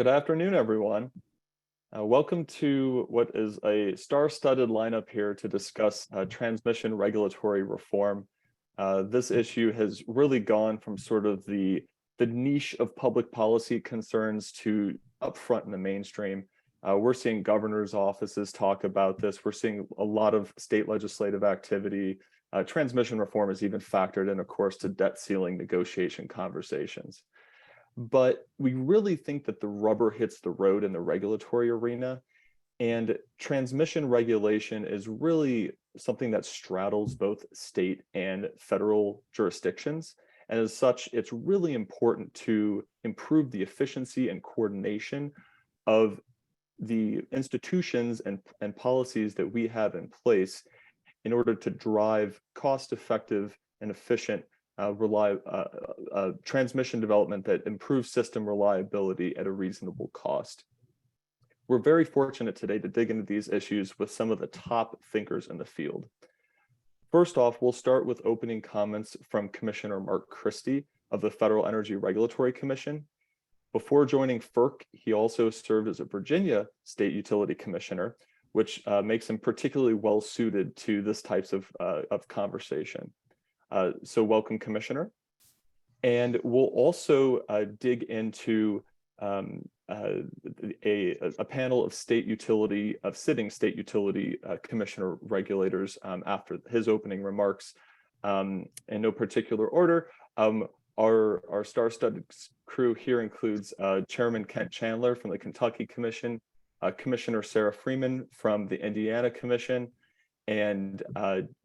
Good afternoon, everyone. Welcome to what is a star-studded lineup here to discuss transmission regulatory reform. This issue has really gone from sort of the niche of public policy concerns to upfront in the mainstream. We're seeing governors' offices talk about this. We're seeing a lot of state legislative activity. Transmission reform is even factored in, of course, to debt ceiling negotiation conversations. But we really think that the rubber hits the road in the regulatory arena, and transmission regulation is really something that straddles both state and federal jurisdictions. And as such, it's really important to improve the efficiency and coordination of the institutions and policies that we have in place in order to drive cost-effective and efficient transmission development that improves system reliability at a reasonable cost. We're very fortunate today to dig into these issues with some of the top thinkers in the field. First off, we'll start with opening comments from Commissioner Mark Christie of the Federal Energy Regulatory Commission. Before joining FERC, he also served as a Virginia State Utility Commissioner, which makes him particularly well suited to this types of conversation. So welcome, Commissioner. And we'll also dig into a panel of sitting state utility commissioner regulators after his opening remarks. In no particular order, our star-studded crew here includes Chairman Kent Chandler from the Kentucky Commission, Commissioner Sarah Freeman from the Indiana Commission, and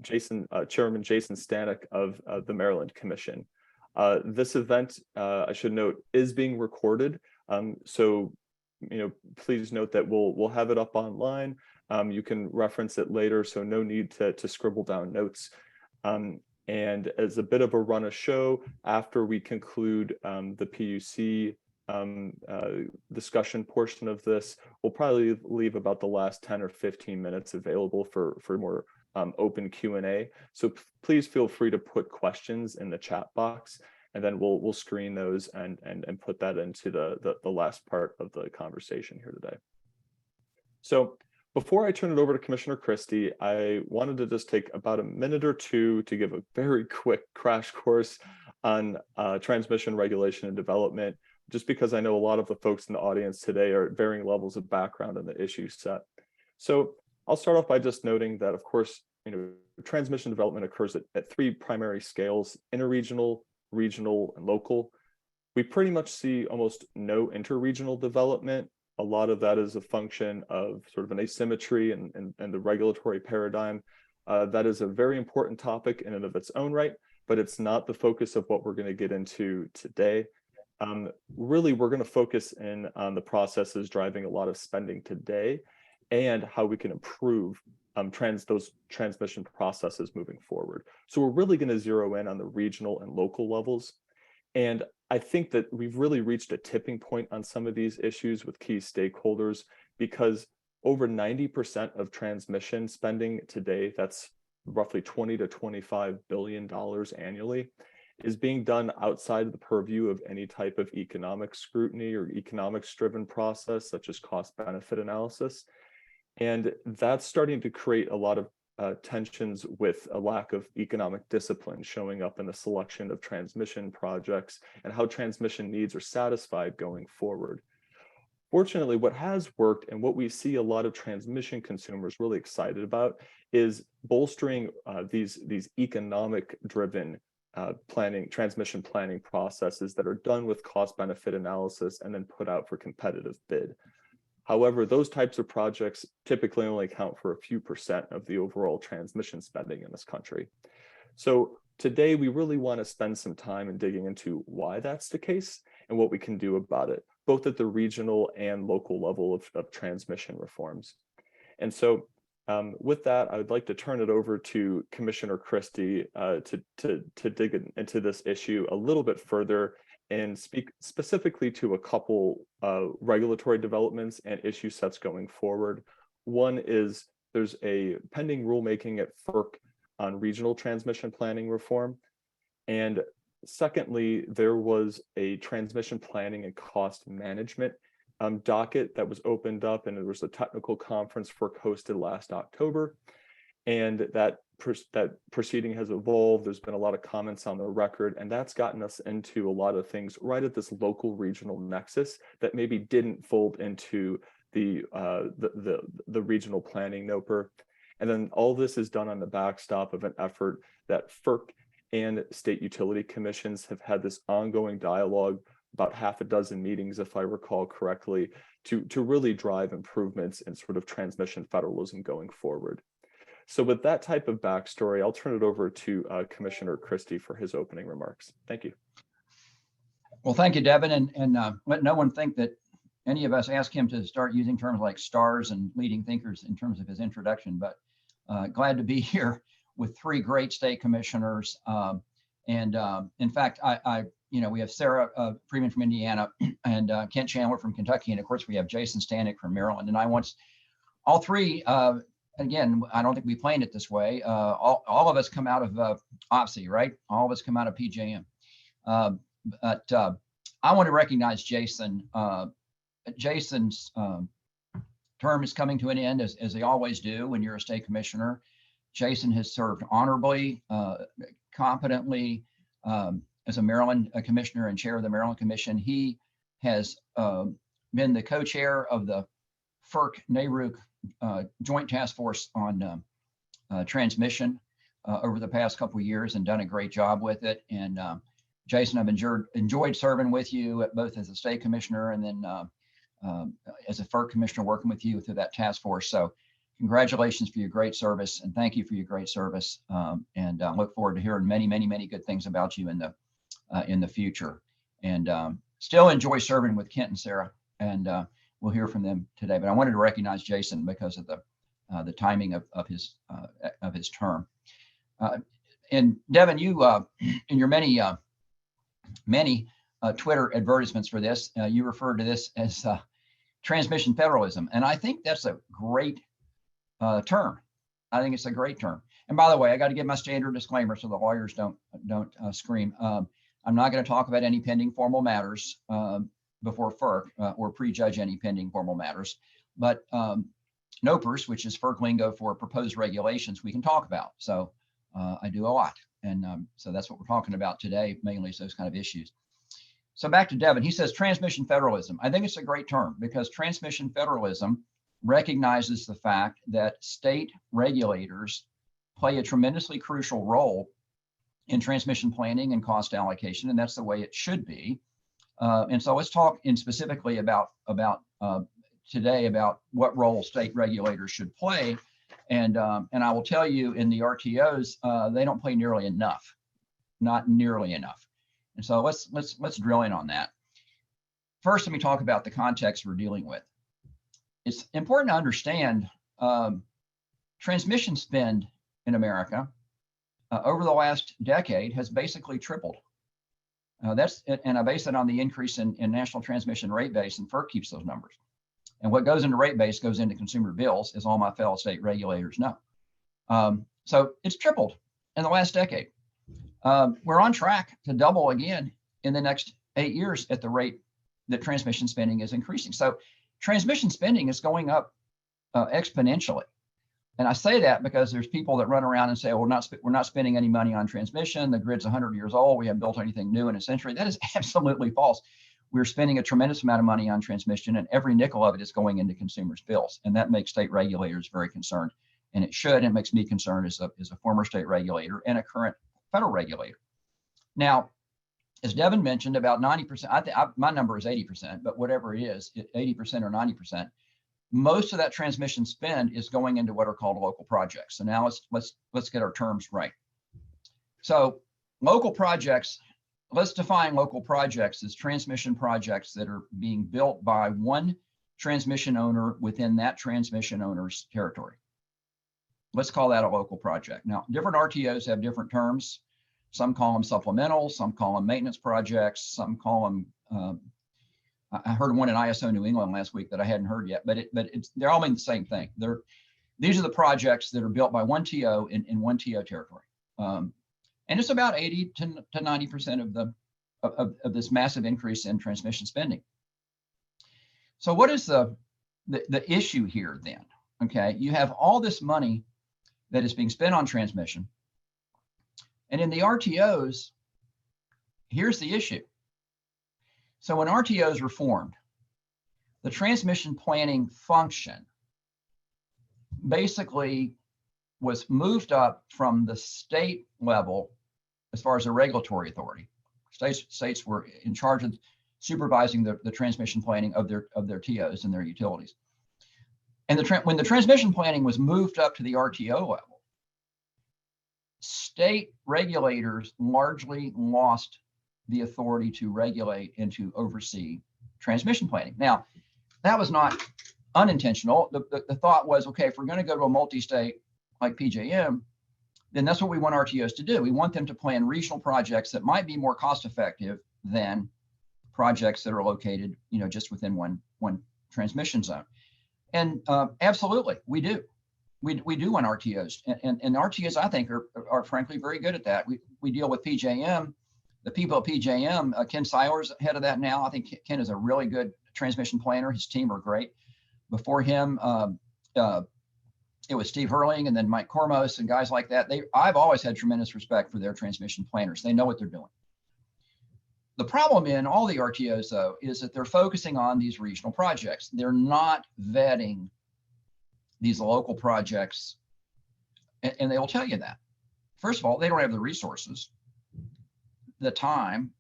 Chairman Jason Stanek of the Maryland Commission. This event, I should note, is being recorded. So, please note that we'll have it up online. You can reference it later, so no need to scribble down notes. And as a bit of a run of show, after we conclude the PUC discussion portion of this, we'll probably leave about the last 10 or 15 minutes available for more open Q&A. So please feel free to put questions in the chat box, and then we'll screen those and put that into the last part of the conversation here today. So before I turn it over to Commissioner Christie, I wanted to just take about a minute or two to give a very quick crash course on transmission regulation and development, just because I know a lot of the folks in the audience today are at varying levels of background in the issue set. So I'll start off by just noting that, of course, transmission development occurs at three primary scales: interregional, regional, and local. We pretty much see almost no interregional development. A lot of that is a function of sort of an asymmetry and the regulatory paradigm. That is a very important topic in and of its own right, but it's not the focus of what we're going to get into today. Really, we're going to focus in on the processes driving a lot of spending today and how we can improve those transmission processes moving forward. So we're really going to zero in on the regional and local levels. And I think that we've really reached a tipping point on some of these issues with key stakeholders, because over 90% of transmission spending today, that's roughly $20 to $25 billion annually, is being done outside of the purview of any type of economic scrutiny or economics-driven process, such as cost-benefit analysis. And that's starting to create a lot of tensions with a lack of economic discipline showing up in the selection of transmission projects and how transmission needs are satisfied going forward. Fortunately, what has worked and what we see a lot of transmission consumers really excited about is bolstering these economic-driven transmission planning processes that are done with cost-benefit analysis and then put out for competitive bid. However, those types of projects typically only account for a few percent of the overall transmission spending in this country. So today, we really want to spend some time in digging into why that's the case and what we can do about it, both at the regional and local level of transmission reforms. And so with that, I would like to turn it over to Commissioner Christie to dig into this issue a little bit further and speak specifically to a couple regulatory developments and issue sets going forward. One is there's a pending rulemaking at FERC on regional transmission planning reform. And secondly, there was a transmission planning and cost management docket that was opened up, and there was a technical conference FERC hosted last October. And that proceeding has evolved. There's been a lot of comments on the record, and that's gotten us into a lot of things right at this local regional nexus that maybe didn't fold into the regional planning NOPR. And then all this is done on the backstop of an effort that FERC and state utility commissions have had this ongoing dialogue, about half a dozen meetings, if I recall correctly, to really drive improvements in sort of transmission federalism going forward. So with that type of backstory, I'll turn it over to Commissioner Christie for his opening remarks. Thank you. Well, thank you, Devin, and let no one think that any of us asked him to start using terms like stars and leading thinkers in terms of his introduction, but glad to be here with three great state commissioners. In fact, we have Sarah Freeman from Indiana and Kent Chandler from Kentucky, and of course we have Jason Stanek from Maryland. And I want all three. Again, I don't think we planned it this way. All of us come out of OPSI, right? All of us come out of PJM. But I want to recognize Jason. Jason's term is coming to an end, as they always do when you're a state commissioner. Jason has served honorably, competently as a Maryland commissioner and chair of the Maryland Commission. He has been the co-chair of the FERC-NARUC Joint Task Force on transmission over the past couple of years and done a great job with it. And Jason, I've enjoyed serving with you both as a state commissioner and then as a FERC commissioner working with you through that task force. So congratulations for your great service and thank you for your great service. And look forward to hearing many, many, many good things about you in the future. And still enjoy serving with Kent and Sarah, and we'll hear from them today. But I wanted to recognize Jason because of the timing of his term. And Devin, you in your many Twitter advertisements for this, you referred to this as transmission federalism, and I think that's a great term. I think it's a great term. And by the way, I got to give my standard disclaimer so the lawyers don't scream. I'm not going to talk about any pending formal matters before FERC or prejudge any pending formal matters, but NOPRs, which is FERC lingo for proposed regulations, we can talk about. So I do a lot. And so that's what we're talking about today, mainly is those kind of issues. So back to Devin, he says transmission federalism. I think it's a great term because transmission federalism recognizes the fact that state regulators play a tremendously crucial role in transmission planning and cost allocation, and that's the way it should be. And so let's talk specifically about today about what role state regulators should play. And I will tell you, in the RTOs, they don't play nearly enough, not nearly enough. And so let's drill in on that. First, let me talk about the context we're dealing with. It's important to understand transmission spend in America over the last decade has basically tripled. And I base it on the increase in national transmission rate base, and FERC keeps those numbers. And what goes into rate base goes into consumer bills, as all my fellow state regulators know. So it's tripled in the last decade. We're on track to double again in the next 8 years at the rate that transmission spending is increasing. So transmission spending is going up exponentially. And I say that because there's people that run around and say, well, we're not spending any money on transmission. The grid's 100 years old. We haven't built anything new in a century. That is absolutely false. We're spending a tremendous amount of money on transmission, and every nickel of it is going into consumers' bills. And that makes state regulators very concerned. And it should, and it makes me concerned as a former state regulator and a current federal regulator. Now, as Devin mentioned, about 90%, my number is 80%, but whatever it is, 80% or 90%, most of that transmission spend is going into what are called local projects. So now let's get our terms right. So local projects, let's define local projects as transmission projects that are being built by one transmission owner within that transmission owner's territory. Let's call that a local project. Now, different RTOs have different terms. Some call them supplemental, some call them maintenance projects, some call them, I heard one in ISO New England last week that I hadn't heard yet, but they're all mean the same thing. These are the projects that are built by one TO in one TO territory. And it's about 80 to 90% of this massive increase in transmission spending. So what is the issue here then? Okay, you have all this money that is being spent on transmission. And in the RTOs, here's the issue. So when RTOs were formed, the transmission planning function basically was moved up from the state level as far as the regulatory authority. States were in charge of supervising the transmission planning of their TOs and their utilities. And when the transmission planning was moved up to the RTO level, state regulators largely lost the authority to regulate and to oversee transmission planning. Now, that was not unintentional. The thought was, okay, if we're going to go to a multi-state like PJM, then that's what we want RTOs to do. We want them to plan regional projects that might be more cost effective than projects that are located, just within one transmission zone. And absolutely, we do. We do want RTOs, and RTOs, I think, are frankly very good at that. We deal with PJM. The people at PJM, Ken Seiler's head of that now. I think Ken is a really good transmission planner. His team are great. Before him, it was Steve Hurling and then Mike Kormos and guys like that. I've always had tremendous respect for their transmission planners. They know what they're doing. The problem in all the RTOs, though, is that they're focusing on these regional projects. They're not vetting these local projects, and they will tell you that. First of all, they don't have the resources, the time,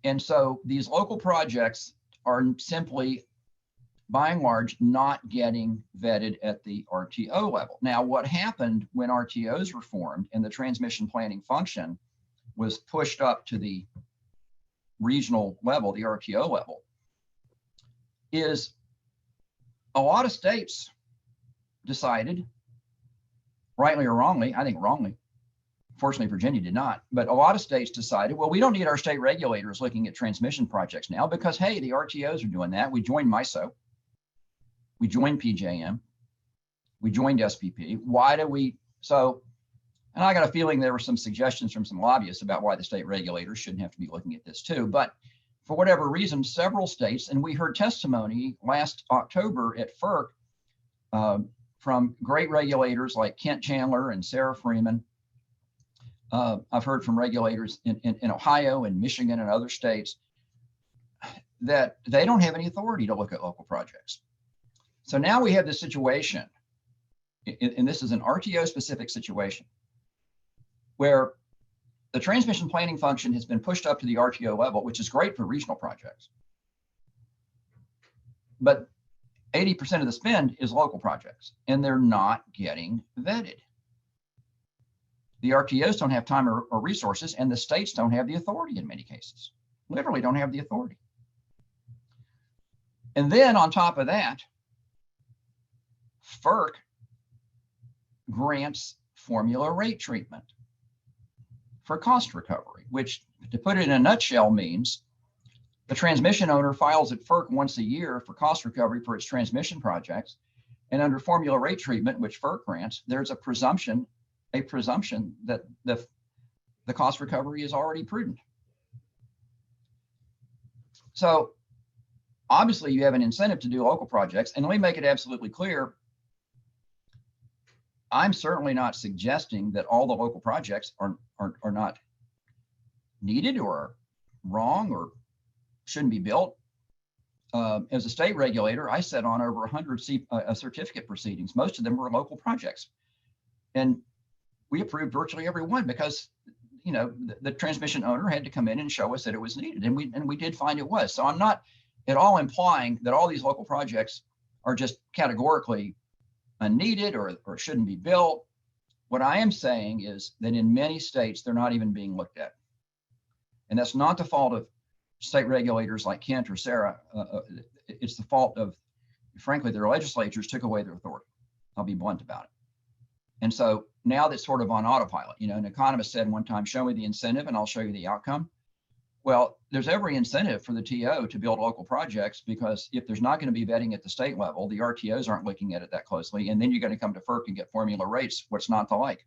and so these local projects are simply, by and large, not getting vetted at the RTO level. Now, what happened when RTOs were formed and the transmission planning function was pushed up to the regional level, the RTO level, is a lot of states decided, rightly or wrongly, I think wrongly, fortunately Virginia did not, but a lot of states decided, well, we don't need our state regulators looking at transmission projects now because, hey, the RTOs are doing that. We joined MISO, we joined PJM, we joined SPP. Why do we? So, and I got a feeling there were some suggestions from some lobbyists about why the state regulators shouldn't have to be looking at this too. But for whatever reason, several states, and we heard testimony last October at FERC from great regulators like Kent Chandler and Sarah Freeman. I've heard from regulators in Ohio and Michigan and other states that they don't have any authority to look at local projects. So now we have this situation, and this is an RTO specific situation, where the transmission planning function has been pushed up to the RTO level, which is great for regional projects. But 80% of the spend is local projects, and they're not getting vetted. The RTOs don't have time or resources, and the states don't have the authority in many cases, literally don't have the authority. And then on top of that, FERC grants formula rate treatment for cost recovery, which, to put it in a nutshell, means the transmission owner files at FERC once a year for cost recovery for its transmission projects. And under formula rate treatment, which FERC grants, there's a presumption that the cost recovery is already prudent. So obviously you have an incentive to do local projects. And let me make it absolutely clear, I'm certainly not suggesting that all the local projects are not needed or wrong or shouldn't be built. As a state regulator, I sat on over 100 certificate proceedings. Most of them were local projects. And we approved virtually every one because, the transmission owner had to come in and show us that it was needed. And we did find it was. So I'm not at all implying that all these local projects are just categorically unneeded or shouldn't be built. What I am saying is that in many states, they're not even being looked at. And that's not the fault of state regulators like Kent or Sarah. It's the fault of, frankly, their legislatures took away their authority. I'll be blunt about it. And so now that's sort of on autopilot. An economist said one time, show me the incentive and I'll show you the outcome. Well, there's every incentive for the TO to build local projects, because if there's not going to be vetting at the state level, the RTOs aren't looking at it that closely. And then you're going to come to FERC and get formula rates, what's not to like.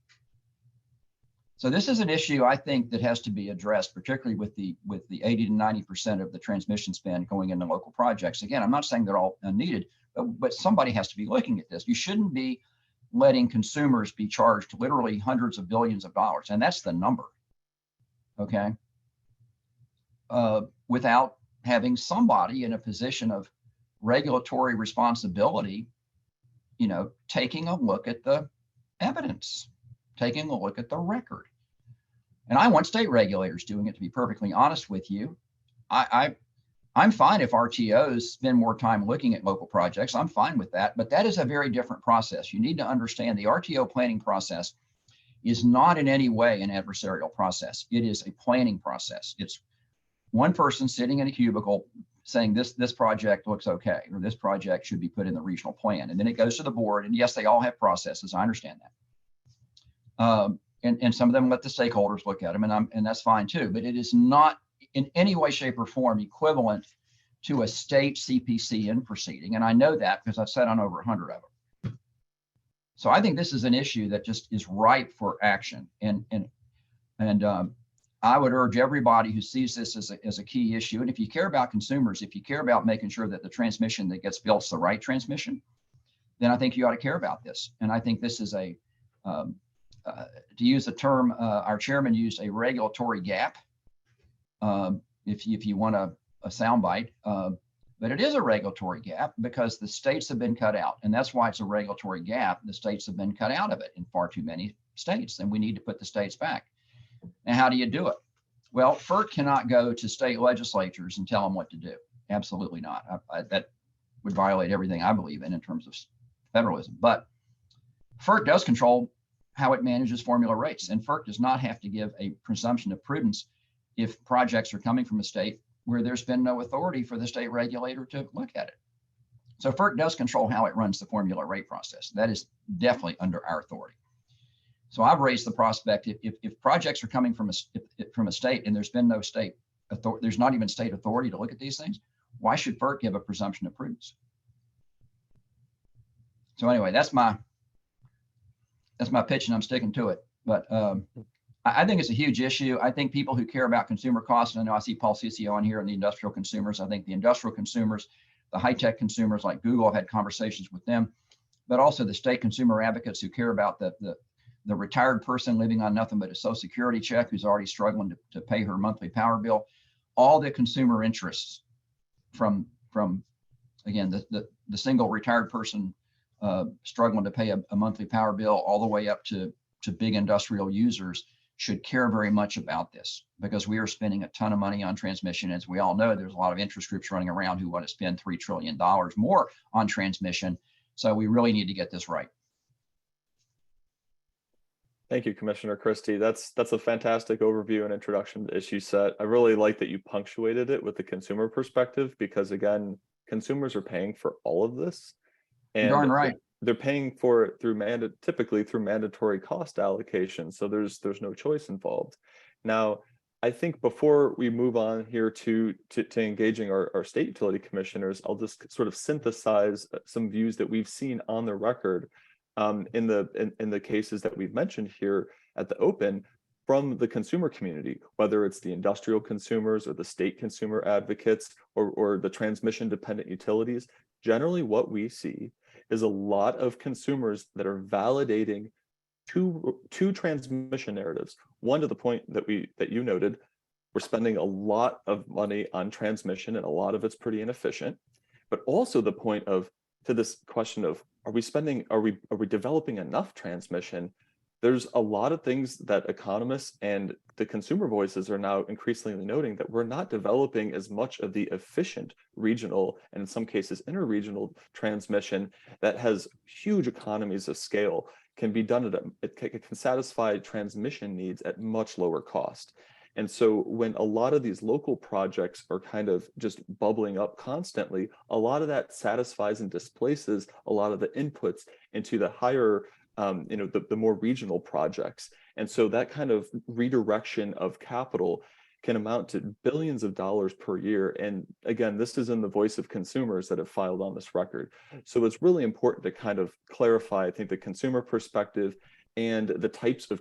So this is an issue I think that has to be addressed, particularly with the 80 to 90% of the transmission spend going into local projects. Again, I'm not saying they're all unneeded, but somebody has to be looking at this. You shouldn't be letting consumers be charged literally hundreds of billions of dollars, and that's the number, okay, without having somebody in a position of regulatory responsibility, taking a look at the evidence, taking a look at the record. And I want state regulators doing it, to be perfectly honest with you. I'm fine if RTOs spend more time looking at local projects. I'm fine with that, but that is a very different process. You need to understand the RTO planning process is not in any way an adversarial process. It is a planning process. It's one person sitting in a cubicle saying this project looks okay, or this project should be put in the regional plan. And then it goes to the board. And yes, they all have processes. I understand that. And some of them let the stakeholders look at them, and that's fine too. But it is not in any way, shape, or form equivalent to a state CPCN proceeding. And I know that because I've sat on over 100 of them. So I think this is an issue that just is ripe for action. And I would urge everybody who sees this as a key issue. And if you care about consumers, if you care about making sure that the transmission that gets built is the right transmission, then I think you ought to care about this. And I think this is to use the term our chairman used, a regulatory gap, if you want a soundbite, but it is a regulatory gap because the states have been cut out, and that's why it's a regulatory gap. The states have been cut out of it in far too many states, and we need to put the states back. Now, how do you do it? Well, FERC cannot go to state legislatures and tell them what to do. Absolutely not. That would violate everything I believe in terms of federalism. But FERC does control how it manages formula rates, and FERC does not have to give a presumption of prudence if projects are coming from a state where there's been no authority for the state regulator to look at it. So FERC does control how it runs the formula rate process. That is definitely under our authority. So I've raised the prospect, if projects are coming from a state and there's been no state authority, there's not even state authority to look at these things, why should FERC give a presumption of prudence? So anyway, that's my pitch, and I'm sticking to it. But I think it's a huge issue. I think people who care about consumer costs, and I know I see Paul Ciccio on here and the industrial consumers. I think the industrial consumers, the high-tech consumers like Google, I've had conversations with them, but also the state consumer advocates who care about the retired person living on nothing but a Social Security check who's already struggling to pay her monthly power bill. All the consumer interests from again, the single retired person struggling to pay a monthly power bill all the way up to big industrial users should care very much about this, because we are spending a ton of money on transmission. As we all know, there's a lot of interest groups running around who want to spend $3 trillion more on transmission. So we really need to get this right. Thank you, Commissioner Christie. That's a fantastic overview and introduction to the issue set. I really like that you punctuated it with the consumer perspective, because again, consumers are paying for all of this. And darn right. They're paying for it typically through mandatory cost allocation. So there's no choice involved. Now, I think before we move on here to engaging our state utility commissioners, I'll just sort of synthesize some views that we've seen on the record in the cases that we've mentioned here at the open from the consumer community, whether it's the industrial consumers or the state consumer advocates or the transmission dependent utilities. Generally, what we see is a lot of consumers that are validating two transmission narratives. One, to the point that you noted, we're spending a lot of money on transmission and a lot of it's pretty inefficient, but also the point to this question of, are we developing enough transmission? There's a lot of things that economists and the consumer voices are now increasingly noting, that we're not developing as much of the efficient regional and in some cases interregional transmission that has huge economies of scale, can be done it can satisfy transmission needs at much lower cost. And so when a lot of these local projects are kind of just bubbling up constantly, a lot of that satisfies and displaces a lot of the inputs into the higher the more regional projects. And so that kind of redirection of capital can amount to billions of dollars per year. And again, this is in the voice of consumers that have filed on this record. So it's really important to kind of clarify, I think, the consumer perspective and the types of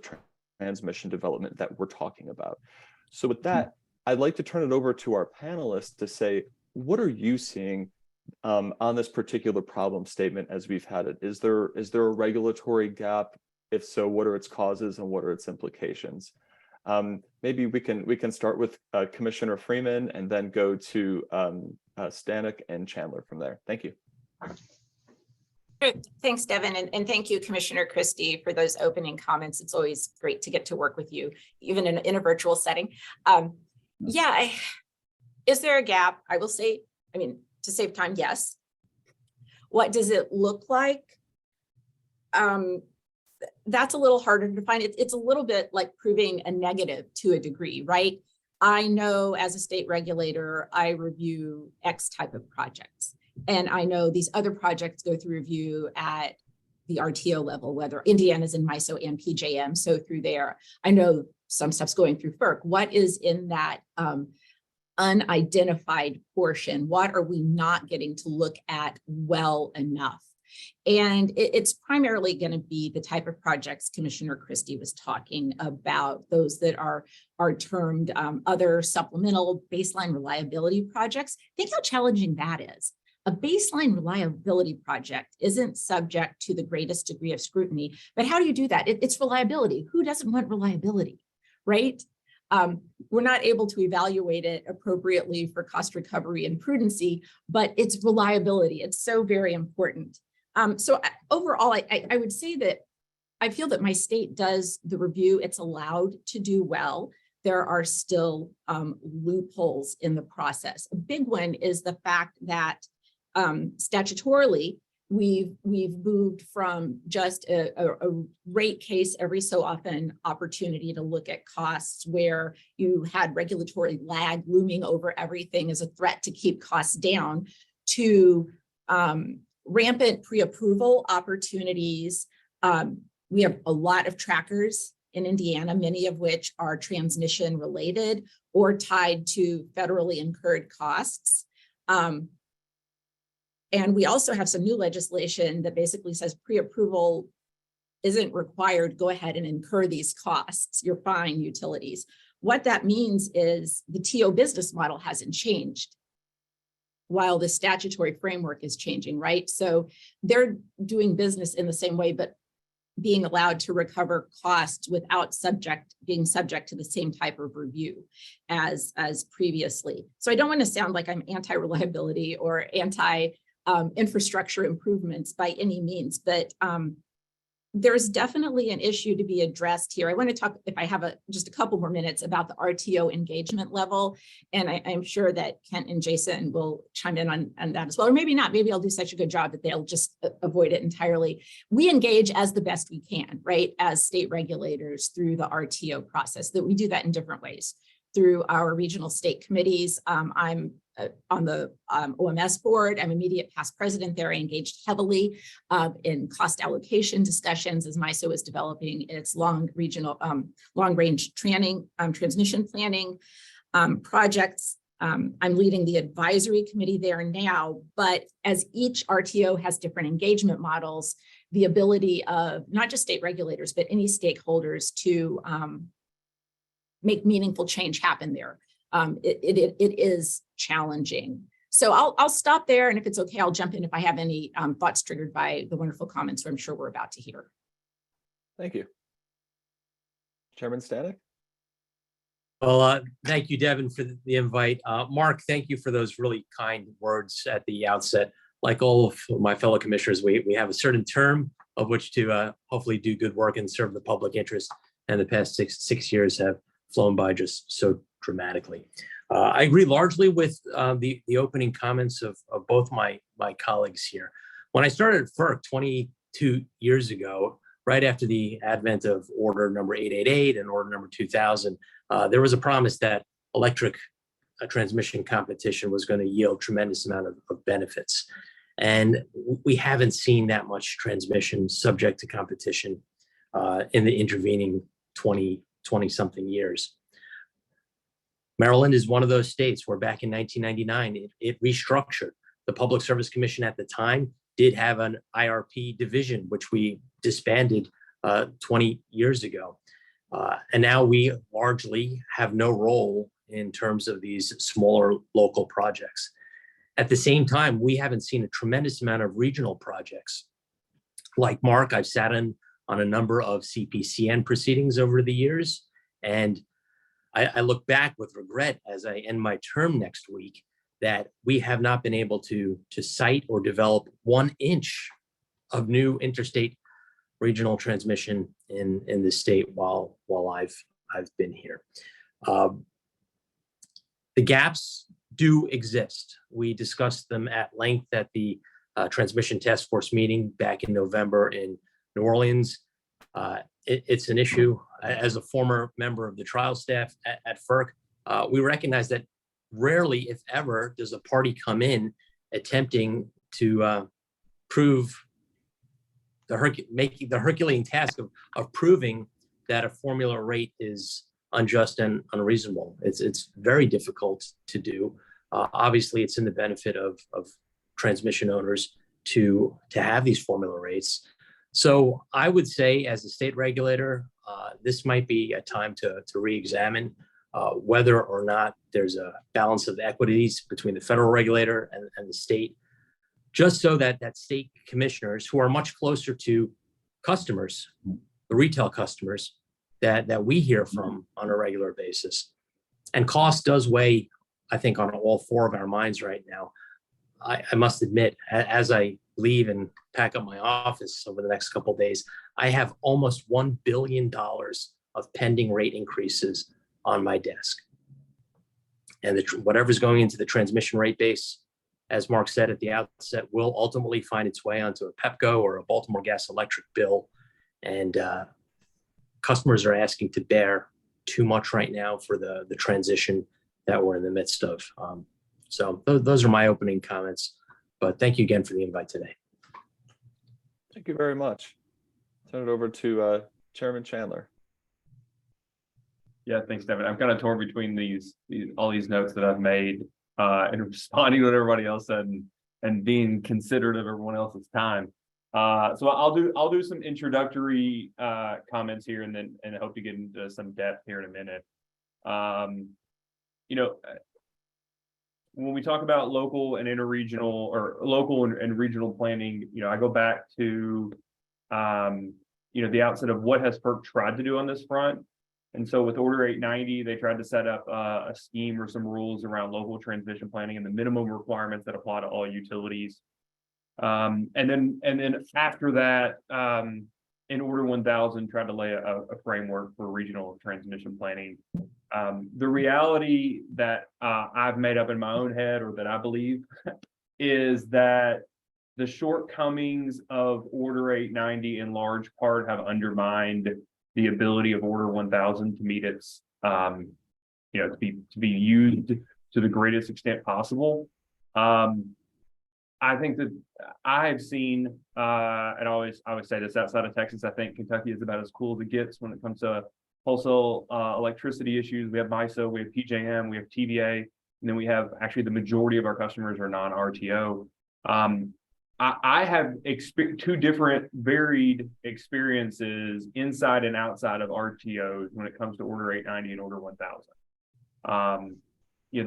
transmission development that we're talking about. So with that, I'd like to turn it over to our panelists to say, what are you seeing on this particular problem statement as we've had it? Is there a regulatory gap? If so, what are its causes and what are its implications? Maybe we can start with Commissioner Freeman and then go to Stanek and Chandler from there. Thank you. Sure. Thanks, Devin, and thank you, Commissioner Christie, for those opening comments. It's always great to get to work with you, even in a virtual setting. Yeah, is there a gap? I will say, I mean, to save time, yes. What does it look like? That's a little harder to find. It's a little bit like proving a negative to a degree, right? I know as a state regulator, I review X type of projects. And I know these other projects go through review at the RTO level, whether Indiana's in MISO and PJM. So through there, I know some stuff's going through FERC. What is in that unidentified portion? What are we not getting to look at well enough? And it's primarily going to be the type of projects Commissioner Christie was talking about, those that are termed other supplemental baseline reliability projects. Think how challenging that is. A baseline reliability project isn't subject to the greatest degree of scrutiny, but how do you do that? It's reliability. Who doesn't want reliability, right? We're not able to evaluate it appropriately for cost recovery and prudency, but it's reliability. It's so very important. So overall, I would say that I feel that my state does the review it's allowed to do well. There are still loopholes in the process. A big one is the fact that statutorily, we've moved from just a rate case every so often opportunity to look at costs where you had regulatory lag looming over everything as a threat to keep costs down to rampant pre-approval opportunities. We have a lot of trackers in Indiana, many of which are transmission related or tied to federally incurred costs. And we also have some new legislation that basically says pre-approval isn't required. Go ahead and incur these costs. You're fine, utilities. What that means is the TO business model hasn't changed while the statutory framework is changing, right? So they're doing business in the same way, but being allowed to recover costs without being subject to the same type of review as previously. So I don't want to sound like I'm anti-reliability or anti-infrastructure improvements by any means, but there's definitely an issue to be addressed here. I want to talk, if I have just a couple more minutes, about the RTO engagement level. And I'm sure that Kent and Jason will chime in on that as well, or maybe not. Maybe I'll do such a good job that they'll just avoid it entirely. We engage as the best we can, right, as state regulators through the RTO process, that we do that in different ways. Through our regional state committees. I'm on the OMS board. I'm immediate past president there. I engaged heavily in cost allocation discussions as MISO is developing its long range transmission planning projects. I'm leading the advisory committee there now, but as each RTO has different engagement models, the ability of not just state regulators, but any stakeholders to make meaningful change happen there. It is challenging. So I'll stop there. And if it's okay, I'll jump in if I have any thoughts triggered by the wonderful comments I'm sure we're about to hear. Thank you. Chairman Stanek? Well, thank you, Devin, for the invite. Mark, thank you for those really kind words at the outset. Like all of my fellow commissioners, we have a certain term of which to hopefully do good work and serve the public interest. And the past six years have flown by just so dramatically. I agree largely with the opening comments of both my colleagues here. When I started at FERC 22 years ago, right after the advent of Order number 888 and Order number 2000, there was a promise that electric transmission competition was going to yield tremendous amount of benefits. And we haven't seen that much transmission subject to competition in the intervening 20-something years. Maryland is one of those states where back in 1999, it restructured. The Public Service Commission at the time did have an IRP division, which we disbanded 20 years ago. And now we largely have no role in terms of these smaller local projects. At the same time, we haven't seen a tremendous amount of regional projects. Like Mark, I've sat in on a number of CPCN proceedings over the years, and I look back with regret as I end my term next week that we have not been able to cite or develop 1 inch of new interstate regional transmission in the state while I've been here. The gaps do exist. We discussed them at length at the Transmission Task Force meeting back in November in New Orleans. It's an issue. As a former member of the trial staff at FERC, we recognize that rarely, if ever, does a party come in attempting to prove making the Herculean task of proving that a formula rate is unjust and unreasonable. It's very difficult to do. Obviously, it's in the benefit of transmission owners to have these formula rates. So I would say, as a state regulator, this might be a time to re-examine whether or not there's a balance of equities between the federal regulator and the state, just so that state commissioners, who are much closer to customers, the retail customers that we hear from on a regular basis. And cost does weigh, I think, on all 4 of our minds right now. I must admit, as I leave and pack up my office over the next couple of days, I have almost $1 billion of pending rate increases on my desk. And whatever's going into the transmission rate base, as Mark said at the outset, will ultimately find its way onto a PEPCO or a Baltimore Gas Electric bill. And customers are asking to bear too much right now for the transition that we're in the midst of. So those are my opening comments. But thank you again for the invite today. Thank you very much. Turn it over to Chairman Chandler. Yeah, thanks, Devin. I'm kind of torn between all these notes that I've made and responding to what everybody else said and being considerate of everyone else's time. So I'll do some introductory comments here and I hope to get into some depth here in a minute. When we talk about local and interregional or local and regional planning, I go back to the outset of what has FERC tried to do on this front. And so with Order 890, they tried to set up a scheme or some rules around local transmission planning and the minimum requirements that apply to all utilities. And then after that, in Order 1000, tried to lay a framework for regional transmission planning. The reality that I've made up in my own head, or that I believe, is that the shortcomings of Order 890 in large part have undermined the ability of Order 1000 to meet its, to be used to the greatest extent possible. I think that I've seen, and I always say this, outside of Texas, I think Kentucky is about as cool as it gets when it comes to wholesale electricity issues. We have MISO, we have PJM, we have TVA, and then we have actually the majority of our customers are non-RTO. I have two different varied experiences inside and outside of RTOs when it comes to Order 890 and Order 1000.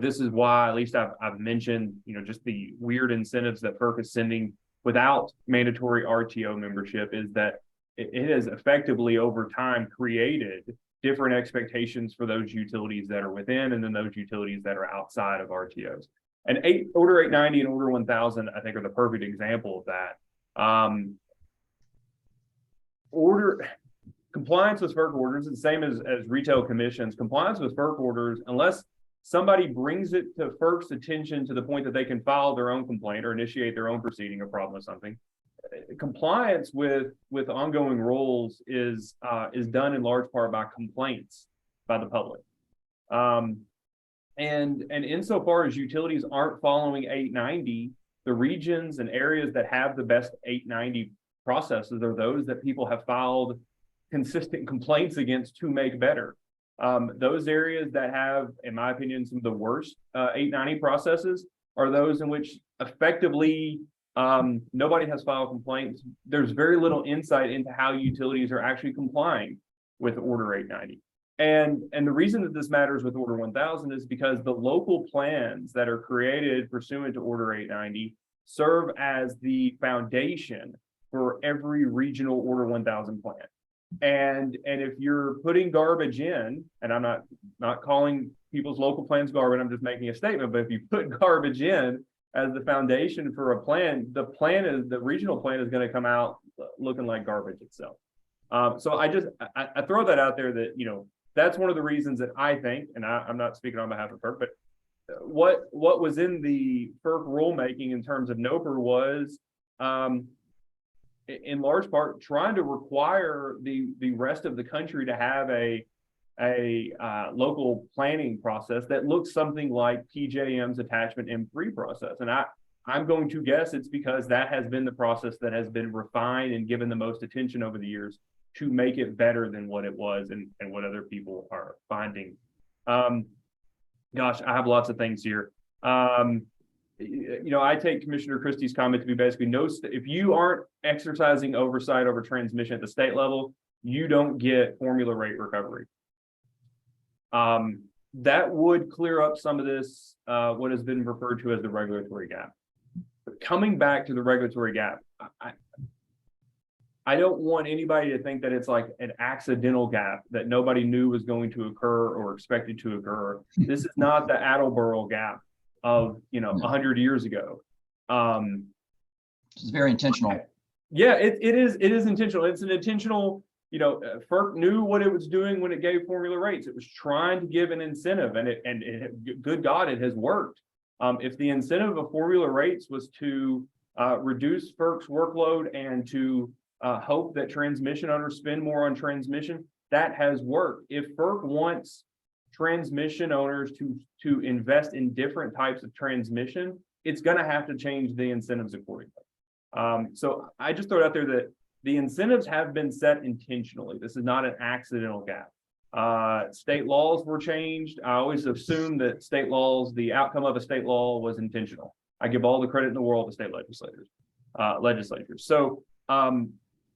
This is why, at least I've mentioned, just the weird incentives that FERC is sending without mandatory RTO membership, is that it has effectively over time created different expectations for those utilities that are within and then those utilities that are outside of RTOs. And Order 890 and Order 1000, I think, are the perfect example of that. Compliance with FERC orders is the same as retail commissions. Compliance with FERC orders, unless somebody brings it to FERC's attention to the point that they can file their own complaint or initiate their own proceeding or problem with something, compliance with ongoing rules is done in large part by complaints by the public. And insofar as utilities aren't following 890, the regions and areas that have the best 890 processes are those that people have filed consistent complaints against to make better. Those areas that have, in my opinion, some of the worst 890 processes are those in which effectively nobody has filed complaints. There's very little insight into how utilities are actually complying with Order 890. And the reason that this matters with Order 1000 is because the local plans that are created pursuant to Order 890 serve as the foundation for every regional Order 1000 plan. And if you're putting garbage in, and I'm not calling people's local plans garbage, I'm just making a statement, but if you put garbage in as the foundation for a plan, the regional plan is going to come out looking like garbage itself. So I throw that out there that, you know, that's one of the reasons that I think, and I'm not speaking on behalf of FERC, but what was in the FERC rulemaking in terms of NOPR was, in large part, trying to require the rest of the country to have a local planning process that looks something like PJM's attachment M3 process. And I'm going to guess it's because that has been the process that has been refined and given the most attention over the years to make it better than what it was and what other people are finding. Gosh, I have lots of things here. You know, I take Commissioner Christie's comment to be basically if you aren't exercising oversight over transmission at the state level, you don't get formula rate recovery. That would clear up some of this, what has been referred to as the regulatory gap. But coming back to the regulatory gap, I don't want anybody to think that it's like an accidental gap that nobody knew was going to occur or expected to occur. This is not the Attleboro gap of, you know, 100 years ago. It's very intentional. Yeah, it is intentional. It's an intentional, you know, FERC knew what it was doing when it gave formula rates. It was trying to give an incentive, and good God, it has worked. If the incentive of formula rates was to reduce FERC's workload and to hope that transmission owners spend more on transmission, that has worked. If FERC wants transmission owners to invest in different types of transmission, it's going to have to change the incentives accordingly. So I just throw it out there that the incentives have been set intentionally. This is not an accidental gap. State laws were changed. I always assume that the outcome of a state law was intentional. I give all the credit in the world to state legislatures. So,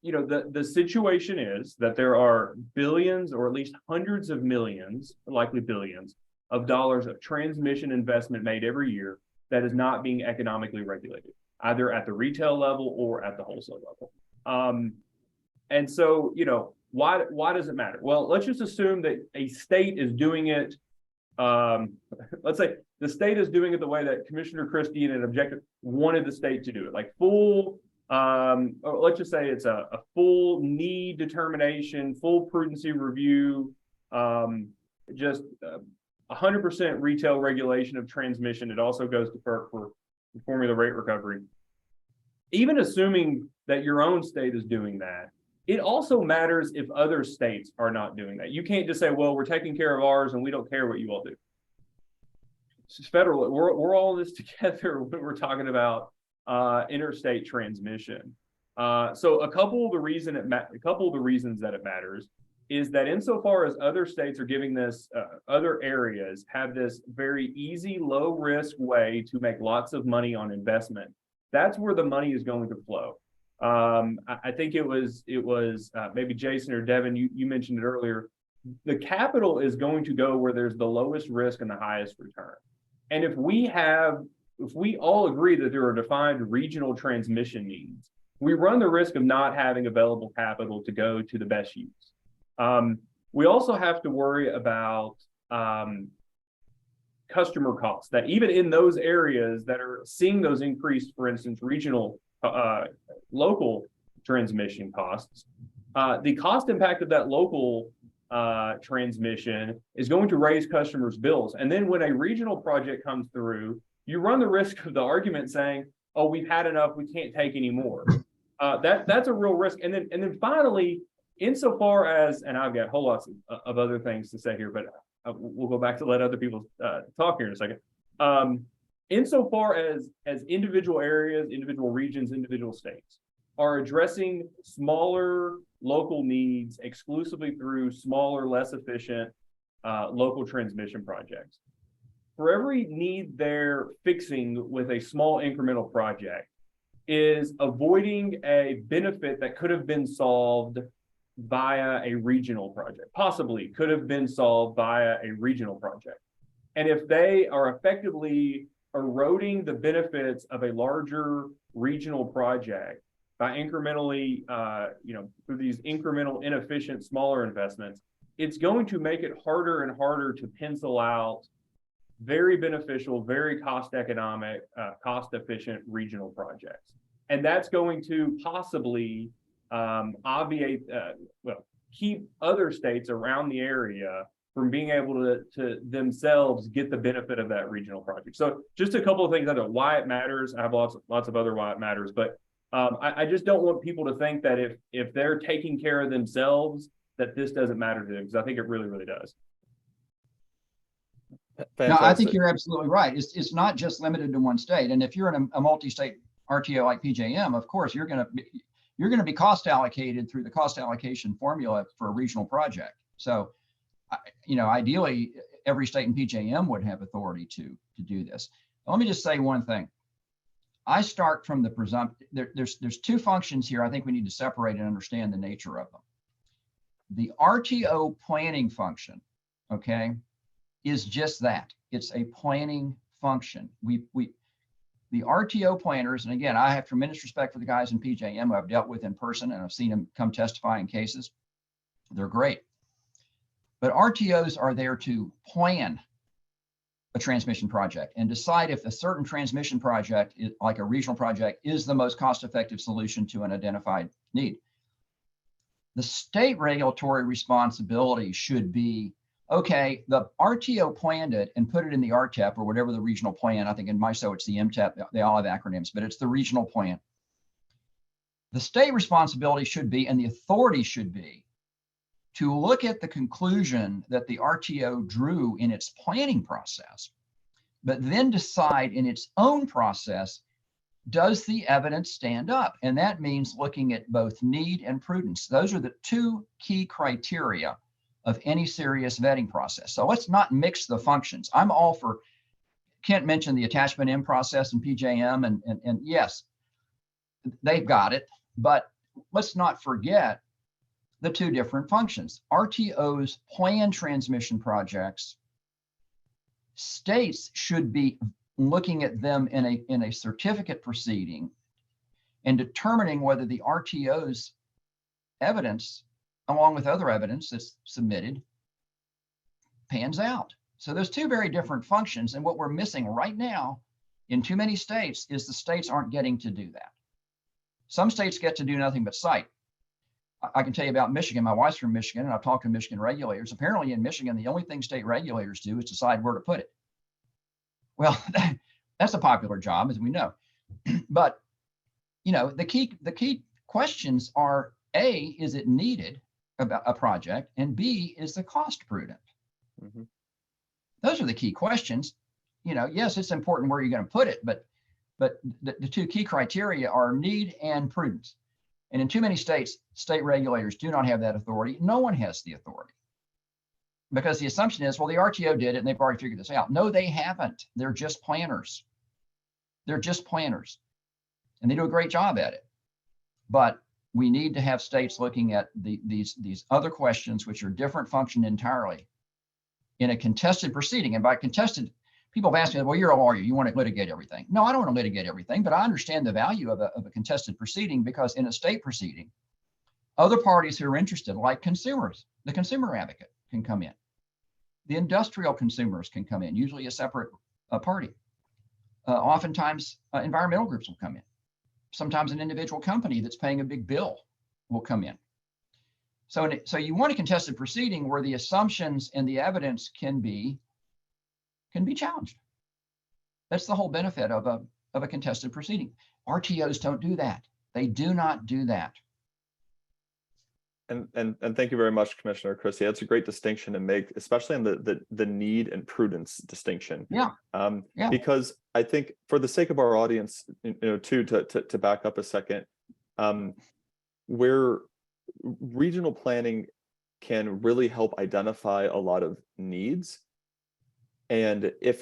you know, the situation is that there are billions, or at least hundreds of millions, likely billions of dollars of transmission investment made every year that is not being economically regulated, either at the retail level or at the wholesale level. And so, you know, why does it matter? Well, let's just assume that a state is doing it. Let's say the state is doing it the way that Commissioner Christie in an objective wanted the state to do it, like full, let's just say it's a full need determination, full prudency review, just 100% retail regulation of transmission. It also goes to FERC for formula rate recovery. Even assuming that your own state is doing that, it also matters if other states are not doing that. You can't just say, well, we're taking care of ours and we don't care what you all do. It's federal. We're all in this together when we're talking about interstate transmission. So a couple of the reasons that it matters is that insofar as other states are giving this, other areas have this very easy, low risk way to make lots of money on investment. That's where the money is going to flow. I think it was maybe Jason or Devin, you mentioned it earlier. The capital is going to go where there's the lowest risk and the highest return. And if we all agree that there are defined regional transmission needs, we run the risk of not having available capital to go to the best use. We also have to worry about customer costs, that even in those areas that are seeing those increased, for instance, regional local transmission costs, the cost impact of that local transmission is going to raise customers' bills. And then when a regional project comes through, you run the risk of the argument saying, oh, we've had enough, we can't take any more. That's a real risk. And then finally, insofar as, and I've got whole lots of other things to say here, but we'll go back to let other people talk here in a second. Insofar as individual areas, individual regions, individual states are addressing smaller local needs exclusively through smaller, less efficient local transmission projects. For every need they're fixing with a small incremental project is avoiding a benefit that could have been solved via a regional project, possibly could have been solved via a regional project. And if they are effectively eroding the benefits of a larger regional project by incrementally, through these incremental, inefficient, smaller investments, it's going to make it harder and harder to pencil out very beneficial, very cost economic, cost efficient regional projects. And that's going to possibly obviate, keep other states around the area from being able to themselves get the benefit of that regional project. So just a couple of things on why it matters. I have lots of other why it matters, but I just don't want people to think that if they're taking care of themselves, that this doesn't matter to them, because I think it really, really does. Fantastic. No, I think you're absolutely right. It's not just limited to one state. And if you're in a multi-state RTO like PJM, of course, you're going to be cost allocated through the cost allocation formula for a regional project. So, ideally, every state in PJM would have authority to do this. Let me just say one thing. I start from the presumption. There's two functions here. I think we need to separate and understand the nature of them. The RTO planning function, okay, is just that. It's a planning function. The RTO planners, and again, I have tremendous respect for the guys in PJM who I've dealt with in person, and I've seen them come testify in cases. They're great. But RTOs are there to plan a transmission project and decide if a certain transmission project, like a regional project, is the most cost-effective solution to an identified need. The state regulatory responsibility should be, okay, the RTO planned it and put it in the RTEP or whatever the regional plan. I think in MISO it's the MTEP. They all have acronyms, but it's the regional plan. The state responsibility should be, and the authority should be, to look at the conclusion that the RTO drew in its planning process, but then decide in its own process, does the evidence stand up? And that means looking at both need and prudence. Those are the two key criteria of any serious vetting process. So let's not mix the functions. I'm all for, Kent mentioned the attachment in process in PJM, and yes, they've got it, but let's not forget the two different functions. RTOs plan transmission projects. States should be looking at them in a certificate proceeding and determining whether the RTO's evidence, along with other evidence that's submitted, pans out. So there's two very different functions. And what we're missing right now in too many states is the states aren't getting to do that. Some states get to do nothing but cite. I can tell you about Michigan. My wife's from Michigan, and I've talked to Michigan regulators. Apparently in Michigan, the only thing state regulators do is decide where to put it. Well, that's a popular job, as we know. But, the key questions are, A, is it needed about a project? And B, is the cost prudent? Mm-hmm. Those are the key questions. Yes, it's important where you're going to put it, but the two key criteria are need and prudence. And in too many states, state regulators do not have that authority. No one has the authority. Because the assumption is, well, the RTO did it and they've already figured this out. No, they haven't. They're just planners. They're just planners. And they do a great job at it. But we need to have states looking at these other questions, which are different function entirely, in a contested proceeding. And by contested, people have asked me, well, you're a lawyer, you want to litigate everything. No, I don't want to litigate everything, but I understand the value of a contested proceeding, because in a state proceeding, other parties who are interested, like consumers, the consumer advocate can come in. The industrial consumers can come in, usually a separate party. Oftentimes, environmental groups will come in. Sometimes an individual company that's paying a big bill will come in. So you want a contested proceeding where the assumptions and the evidence can be challenged. That's the whole benefit of a contested proceeding. RTOs don't do that. They do not do that. And thank you very much, Commissioner Christie. That's a great distinction to make, especially on the need and prudence distinction. Yeah. Because I think, for the sake of our audience, to back up a second, where regional planning can really help identify a lot of needs, and if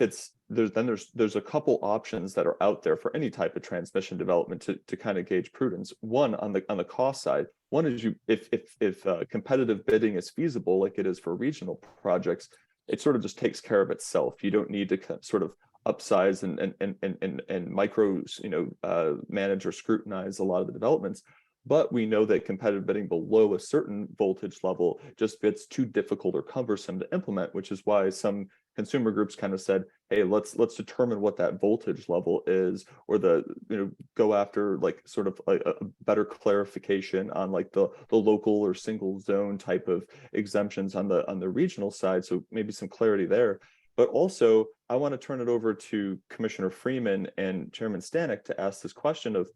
there's a couple options that are out there for any type of transmission development to kind of gauge prudence. One, on the cost side, One is if competitive bidding is feasible, like it is for regional projects, it sort of just takes care of itself. You don't need to sort of upsize and micro, manage or scrutinize a lot of the developments. But we know that competitive bidding below a certain voltage level just gets too difficult or cumbersome to implement, which is why some consumer groups kind of said, hey, let's determine what that voltage level is, or go after like sort of a better clarification on like the local or single zone type of exemptions on the regional side. So maybe some clarity there. But also, I want to turn it over to Commissioner Freeman and Chairman Stanek to ask this question of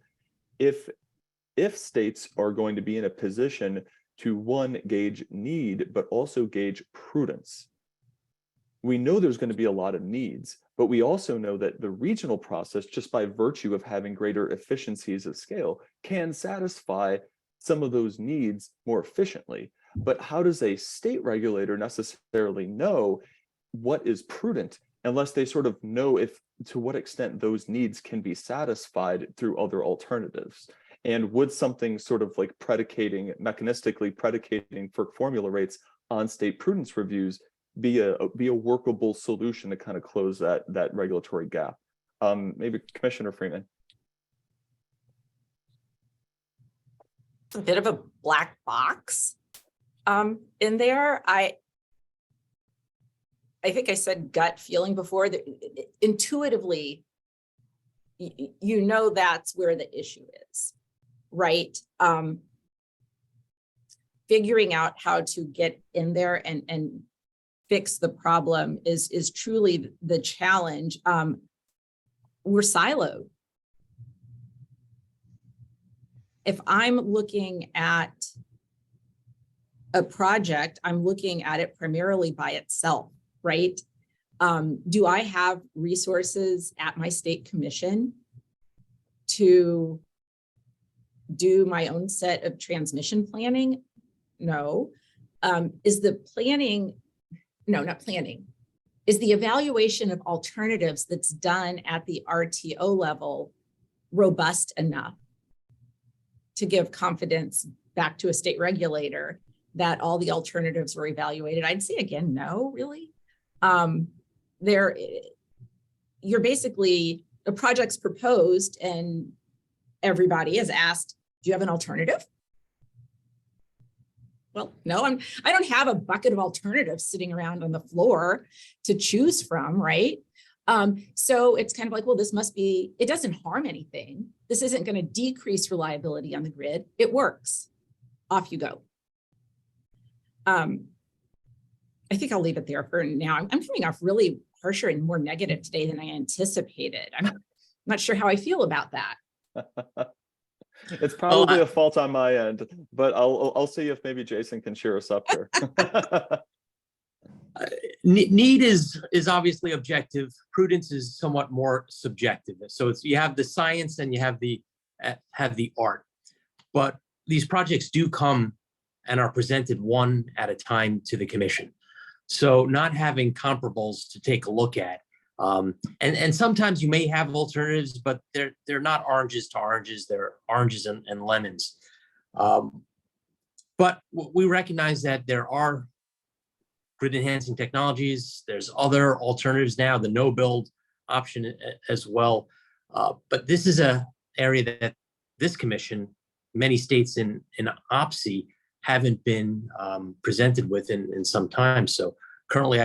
if states are going to be in a position to, one, gauge need, but also gauge prudence. We know there's going to be a lot of needs, but we also know that the regional process, just by virtue of having greater efficiencies of scale, can satisfy some of those needs more efficiently. But how does a state regulator necessarily know what is prudent unless they sort of know to what extent those needs can be satisfied through other alternatives? And would something sort of like mechanistically predicating for formula rates on state prudence reviews be a workable solution to kind of close that regulatory gap? Maybe Commissioner Freeman. A bit of a black box in there. I think I said gut feeling before, that intuitively, that's where the issue is, right? Figuring out how to get in there and fix the problem is truly the challenge. We're siloed. If I'm looking at a project, I'm looking at it primarily by itself, right? Do I have resources at my state commission to do my own set of transmission planning? No. Is the planning, no, not planning, is the evaluation of alternatives that's done at the RTO level robust enough to give confidence back to a state regulator that all the alternatives were evaluated? I'd say again, no, really. You're basically, a project's proposed and everybody is asked, do you have an alternative? Well, no, I don't have a bucket of alternatives sitting around on the floor to choose from, right? So it's kind of like, well, this must be, it doesn't harm anything. This isn't going to decrease reliability on the grid. It works. Off you go. I think I'll leave it there for now. I'm coming off really harsher and more negative today than I anticipated. I'm not sure how I feel about that. It's probably a fault on my end, but I'll see if maybe Jason can cheer us up here. Need is obviously objective. Prudence is somewhat more subjective. So you have the science and you have the art. But these projects do come and are presented one at a time to the commission. So not having comparables to take a look at. And sometimes you may have alternatives, but they're not oranges to oranges, they're oranges and lemons. But we recognize that there are grid enhancing technologies. There's other alternatives now, the no build option as well. But this is an area that this commission, many states in OPSI, haven't been presented with in some time. So currently,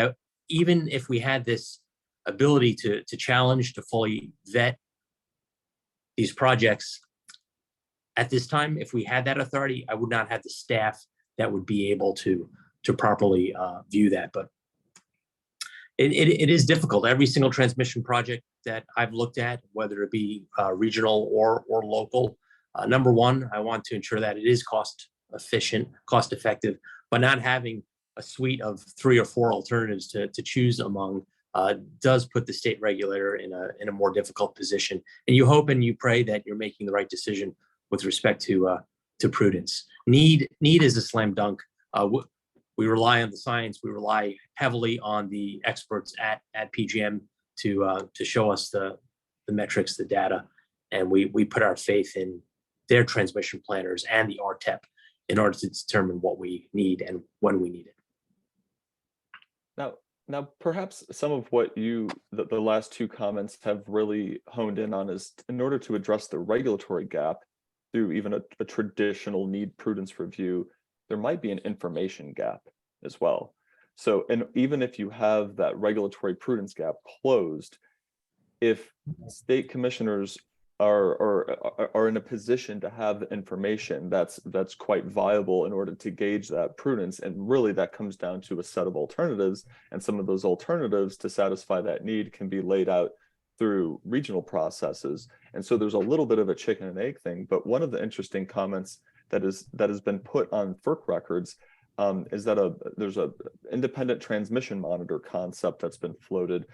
even if we had this ability to challenge, to fully vet these projects at this time, if we had that authority, I would not have the staff that would be able to properly view that. But it is difficult. Every single transmission project that I've looked at, whether it be regional or local, number one, I want to ensure that it is cost efficient, cost effective, but not having a suite of 3 or 4 alternatives to choose among does put the state regulator in a more difficult position. And you hope and you pray that you're making the right decision with respect to prudence. Need is a slam dunk. We rely on the science. We rely heavily on the experts at PJM to show us the metrics, the data, and we put our faith in their transmission planners and the RTEP in order to determine what we need and when we need it. Now, perhaps some of what the last two comments have really honed in on is, in order to address the regulatory gap through even a traditional need prudence review, there might be an information gap as well. So, and even if you have that regulatory prudence gap closed, if state commissioners are in a position to have information that's quite viable in order to gauge that prudence, and really that comes down to a set of alternatives, and some of those alternatives to satisfy that need can be laid out through regional processes. And so there's a little bit of a chicken and egg thing, but one of the interesting comments that has been put on FERC records is that there's a independent transmission monitor concept that's been floated